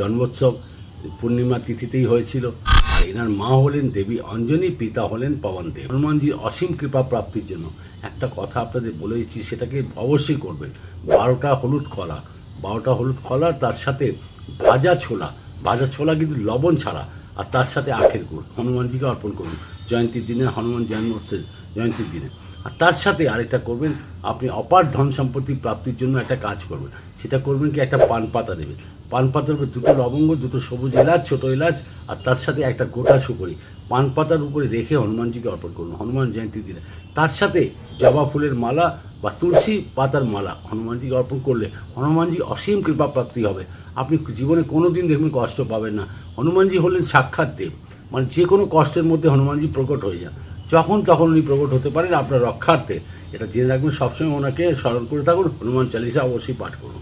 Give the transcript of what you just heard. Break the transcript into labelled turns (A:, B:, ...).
A: জন্মোৎসব পূর্ণিমা তিথিতেই হয়েছিল। আর এনার মা হলেন দেবী অঞ্জনী, পিতা হলেন পবনদেব। হনুমানজির অসীম কৃপা প্রাপ্তির জন্য একটা কথা আপনাদের বলে দিচ্ছি, সেটাকে অবশ্যই করবেন। 12টা হলুদ কলা, তার সাথে ভাজা ছোলা কিন্তু লবণ ছাড়া, আর তার সাথে আখের গুড় হনুমানজিকে অর্পণ করুন জয়ন্তীর দিনে, হনুমান জন্মোৎসব জয়ন্তীর দিনে। আর তার সাথে আরেকটা করবেন, আপনি অপার ধন সম্পত্তি প্রাপ্তির জন্য একটা কাজ করবেন। সেটা করবেন কি, একটা পান পাতা দেবেন। পান পাতার উপরে 2টো লবঙ্গ, 2টো সবুজ এলাচ, ছোটো এলাচ, আর তার সাথে একটা গোটা সুপারি পান পাতার উপরে রেখে হনুমানজিকে অর্পণ করুন হনুমান জয়ন্তীর দিনে। তার সাথে জবা ফুলের মালা বা তুলসী পাতার মালা হনুমানজিকে অর্পণ করলে হনুমানজি অসীম কৃপা প্রাপ্তি হবে। আপনি জীবনে কোনো দিন দেখবেন কষ্ট পাবেন না। হনুমানজি হলেন সাক্ষাৎ দেব, মানে যে কোনো কষ্টের মধ্যে হনুমানজি প্রকট হয়ে যান, যখন তখন উনি প্রকট হতে পারেন আপনার রক্ষার্থে। এটা জেনে রাখবেন, সবসময় ওনাকে স্মরণ করে থাকুন, হনুমান চালিসা অবশ্যই পাঠ করুন।